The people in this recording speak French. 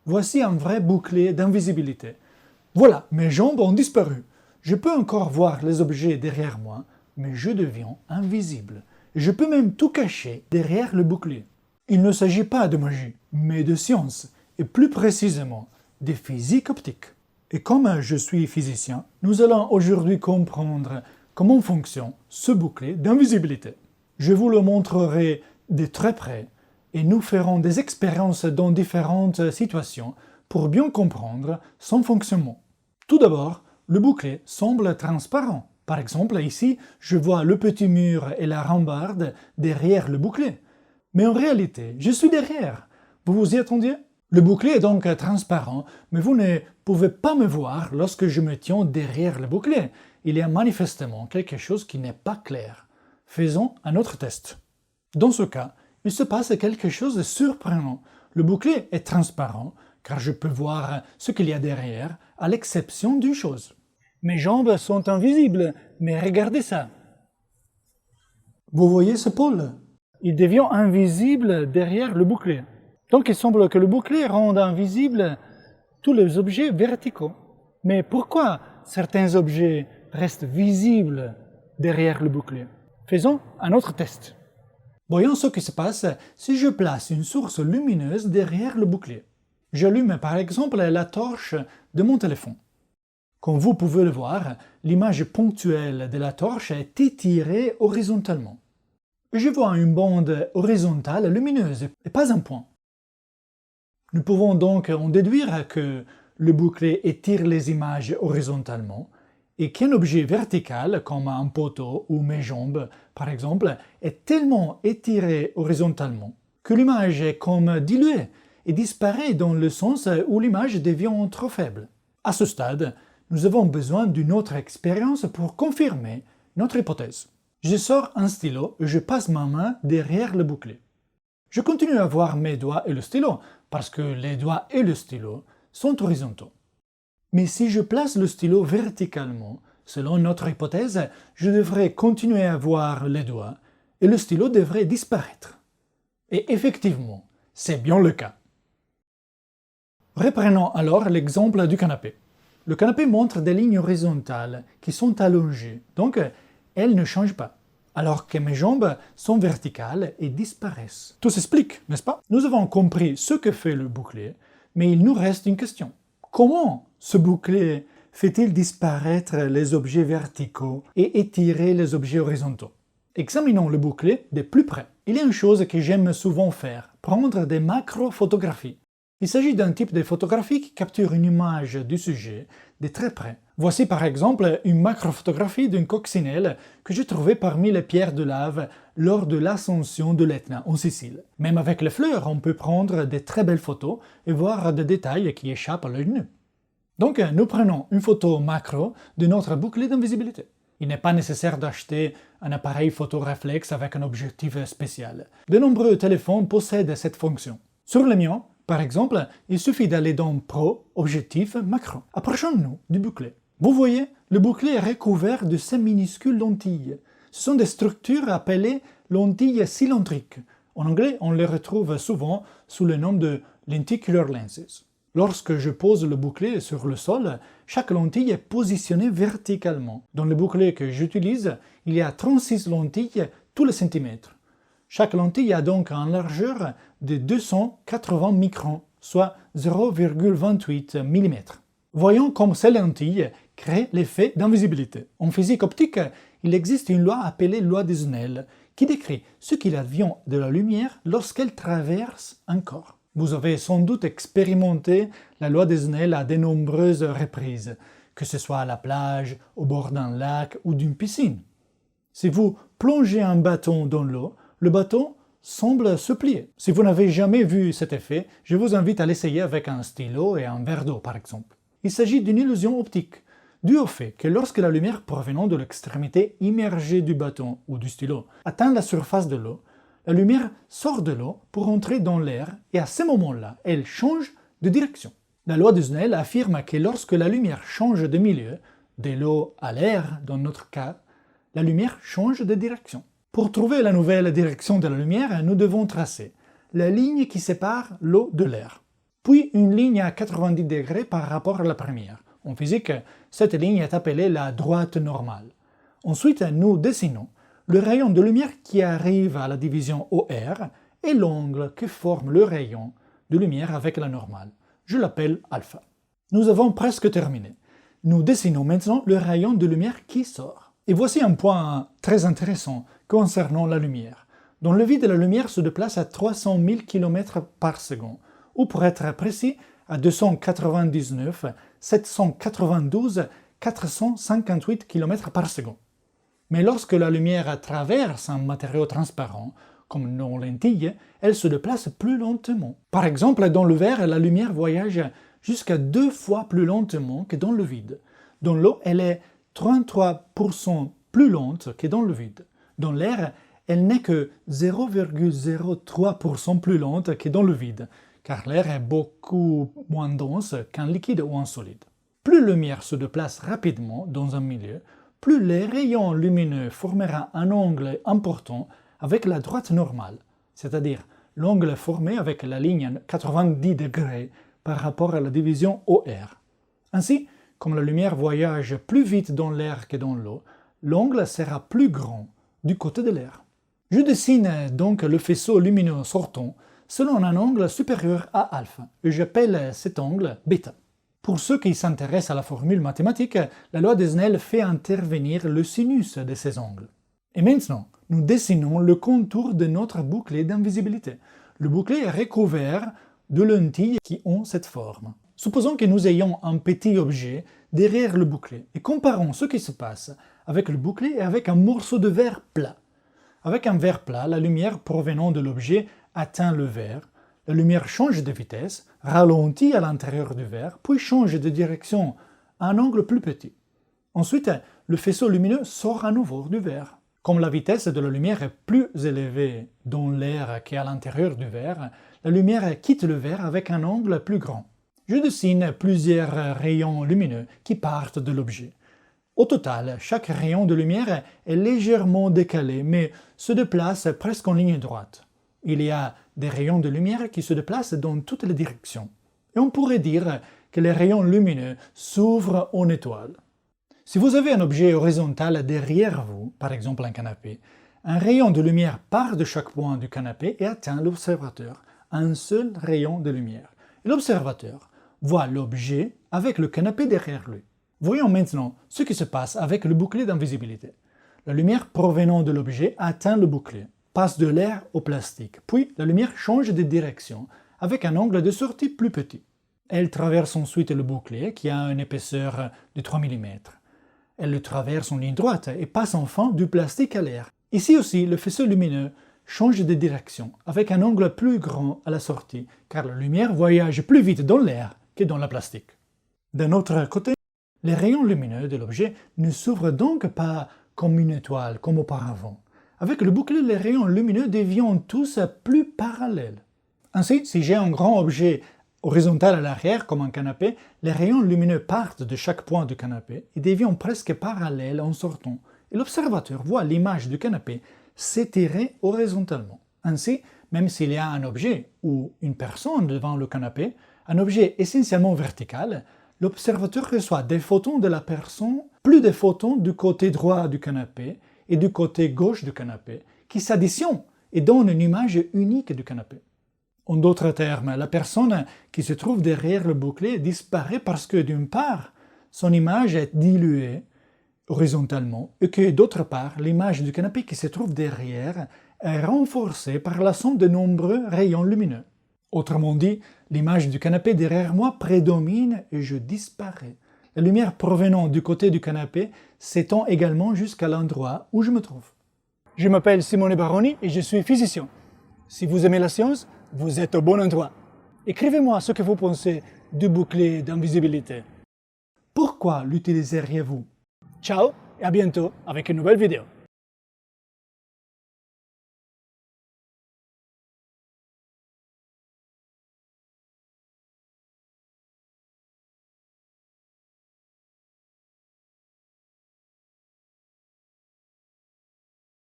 Voici un vrai bouclier d'invisibilité. Voilà, mes jambes ont disparu. Je peux encore voir les objets derrière moi, mais je deviens invisible. Je peux même tout cacher derrière le bouclier. Il ne s'agit pas de magie, mais de science, et plus précisément de physique optique. Et comme je suis physicien, nous allons aujourd'hui comprendre comment fonctionne ce bouclier d'invisibilité. Je vous le montrerai de très près et nous ferons des expériences dans différentes situations pour bien comprendre son fonctionnement. Tout d'abord, le bouclier semble transparent. Par exemple, ici, je vois le petit mur et la rambarde derrière le bouclier. Mais en réalité, je suis derrière. Vous vous y attendiez? Le bouclier est donc transparent, mais vous ne pouvez pas me voir lorsque je me tiens derrière le bouclier. Il y a manifestement quelque chose qui n'est pas clair. Faisons un autre test. Dans ce cas, il se passe quelque chose de surprenant. Le bouclier est transparent, car je peux voir ce qu'il y a derrière, à l'exception d'une chose. Mes jambes sont invisibles, mais regardez ça. Vous voyez ce pôle? Il devient invisible derrière le bouclier. Donc il semble que le bouclier rende invisible tous les objets verticaux. Mais pourquoi certains objets restent visibles derrière le bouclier? Faisons un autre test. Voyons ce qui se passe si je place une source lumineuse derrière le bouclier. J'allume par exemple la torche de mon téléphone. Comme vous pouvez le voir, l'image ponctuelle de la torche est étirée horizontalement. Je vois une bande horizontale lumineuse et pas un point. Nous pouvons donc en déduire que le bouclier étire les images horizontalement et qu'un objet vertical, comme un poteau ou mes jambes, par exemple, est tellement étiré horizontalement que l'image est comme diluée et disparaît dans le sens où l'image devient trop faible. À ce stade, nous avons besoin d'une autre expérience pour confirmer notre hypothèse. Je sors un stylo et je passe ma main derrière le bouclier. Je continue à voir mes doigts et le stylo, parce que les doigts et le stylo sont horizontaux. Mais si je place le stylo verticalement, selon notre hypothèse, je devrais continuer à voir les doigts et le stylo devrait disparaître. Et effectivement, c'est bien le cas. Reprenons alors l'exemple du canapé. Le canapé montre des lignes horizontales qui sont allongées, donc elles ne changent pas, alors que mes jambes sont verticales et disparaissent. Tout s'explique, n'est-ce pas? Nous avons compris ce que fait le bouclier, mais il nous reste une question. Comment ce bouclier fait-il disparaître les objets verticaux et étirer les objets horizontaux? Examinons le bouclier de plus près. Il y a une chose que j'aime souvent faire, prendre des macro-photographies. Il s'agit d'un type de photographie qui capture une image du sujet de très près. Voici par exemple une macrophotographie d'une coccinelle que j'ai trouvée parmi les pierres de lave lors de l'ascension de l'Etna en Sicile. Même avec les fleurs, on peut prendre de très belles photos et voir des détails qui échappent à l'œil nu. Donc nous prenons une photo macro de notre bouclier d'invisibilité. Il n'est pas nécessaire d'acheter un appareil photo réflexe avec un objectif spécial. De nombreux téléphones possèdent cette fonction. Sur le mien, par exemple, il suffit d'aller dans Pro, Objectif, Macro. Approchons-nous du bouclier. Vous voyez, le bouclier est recouvert de ces minuscules lentilles. Ce sont des structures appelées lentilles cylindriques. En anglais, on les retrouve souvent sous le nom de lenticular lenses. Lorsque je pose le bouclier sur le sol, chaque lentille est positionnée verticalement. Dans le bouclier que j'utilise, il y a 36 lentilles tous les centimètres. Chaque lentille a donc une largeur de 280 microns, soit 0,28 mm. Voyons comme ces lentilles créent l'effet d'invisibilité. En physique optique, il existe une loi appelée loi de Snell, qui décrit ce qu'il advient de la lumière lorsqu'elle traverse un corps. Vous avez sans doute expérimenté la loi de Snell à de nombreuses reprises, que ce soit à la plage, au bord d'un lac ou d'une piscine. Si vous plongez un bâton dans l'eau, le bâton semble se plier. Si vous n'avez jamais vu cet effet, je vous invite à l'essayer avec un stylo et un verre d'eau par exemple. Il s'agit d'une illusion optique, due au fait que lorsque la lumière provenant de l'extrémité immergée du bâton ou du stylo atteint la surface de l'eau, la lumière sort de l'eau pour entrer dans l'air et à ce moment-là, elle change de direction. La loi de Snell affirme que lorsque la lumière change de milieu, de l'eau à l'air dans notre cas, la lumière change de direction. Pour trouver la nouvelle direction de la lumière, nous devons tracer la ligne qui sépare l'eau de l'air. puis une ligne à 90 degrés par rapport à la première. En physique, cette ligne est appelée la droite normale. Ensuite, nous dessinons le rayon de lumière qui arrive à la division OR et l'angle que forme le rayon de lumière avec la normale. Je l'appelle alpha. Nous avons presque terminé. Nous dessinons maintenant le rayon de lumière qui sort. Et voici un point très intéressant concernant la lumière. Dans le vide, la lumière se déplace à 300 000 km par seconde, ou pour être précis, à 299 792 458 km par seconde. Mais lorsque la lumière traverse un matériau transparent, comme nos lentilles, elle se déplace plus lentement. Par exemple, dans le verre, la lumière voyage jusqu'à 2 fois plus lentement que dans le vide. Dans l'eau, elle est 33% plus lente que dans le vide. Dans l'air, elle n'est que 0,03% plus lente que dans le vide, car l'air est beaucoup moins dense qu'un liquide ou un solide. Plus la lumière se déplace rapidement dans un milieu, plus les rayons lumineux formeront un angle important avec la droite normale, c'est-à-dire l'angle formé avec la ligne 90 degrés par rapport à la division OR. Ainsi, comme la lumière voyage plus vite dans l'air que dans l'eau, l'angle sera plus grand du côté de l'air. Je dessine donc le faisceau lumineux sortant selon un angle supérieur à alpha, et j'appelle cet angle bêta. Pour ceux qui s'intéressent à la formule mathématique, la loi de Snell fait intervenir le sinus de ces angles. Et maintenant, nous dessinons le contour de notre bouclier d'invisibilité. Le bouclier est recouvert de lentilles qui ont cette forme. Supposons que nous ayons un petit objet derrière le bouclier et comparons ce qui se passe avec le bouclier et avec un morceau de verre plat. Avec un verre plat, la lumière provenant de l'objet atteint le verre, la lumière change de vitesse, ralentit à l'intérieur du verre, puis change de direction à un angle plus petit. Ensuite, le faisceau lumineux sort à nouveau du verre. Comme la vitesse de la lumière est plus élevée dans l'air qu'à l'intérieur du verre, la lumière quitte le verre avec un angle plus grand. Je dessine plusieurs rayons lumineux qui partent de l'objet. Au total, chaque rayon de lumière est légèrement décalé, mais se déplace presque en ligne droite. Il y a des rayons de lumière qui se déplacent dans toutes les directions. Et on pourrait dire que les rayons lumineux s'ouvrent en étoile. Si vous avez un objet horizontal derrière vous, par exemple un canapé, un rayon de lumière part de chaque point du canapé et atteint l'observateur, un seul rayon de lumière. Et l'observateur voit l'objet avec le canapé derrière lui. Voyons maintenant ce qui se passe avec le bouclier d'invisibilité. La lumière provenant de l'objet atteint le bouclier, passe de l'air au plastique, puis la lumière change de direction avec un angle de sortie plus petit. Elle traverse ensuite le bouclier qui a une épaisseur de 3 mm. Elle le traverse en ligne droite et passe enfin du plastique à l'air. Ici aussi, le faisceau lumineux change de direction avec un angle plus grand à la sortie, car la lumière voyage plus vite dans l'air que dans le plastique. D'un autre côté, les rayons lumineux de l'objet ne s'ouvrent donc pas comme une étoile, comme auparavant. Avec le bouclier, les rayons lumineux deviennent tous plus parallèles. Ainsi, si j'ai un grand objet horizontal à l'arrière, comme un canapé, les rayons lumineux partent de chaque point du canapé et deviennent presque parallèles en sortant. Et l'observateur voit l'image du canapé s'étirer horizontalement. Ainsi, même s'il y a un objet ou une personne devant le canapé, un objet essentiellement vertical, l'observateur reçoit des photons de la personne, plus des photons du côté droit du canapé et du côté gauche du canapé, qui s'additionnent et donnent une image unique du canapé. En d'autres termes, la personne qui se trouve derrière le bouclier disparaît parce que d'une part, son image est diluée horizontalement et que d'autre part, l'image du canapé qui se trouve derrière est renforcée par la somme de nombreux rayons lumineux. Autrement dit, l'image du canapé derrière moi prédomine et je disparais. La lumière provenant du côté du canapé s'étend également jusqu'à l'endroit où je me trouve. Je m'appelle Simone Baroni et je suis physicien. Si vous aimez la science, vous êtes au bon endroit. Écrivez-moi ce que vous pensez du bouclier d'invisibilité. Pourquoi l'utiliseriez-vous? Ciao et à bientôt avec une nouvelle vidéo.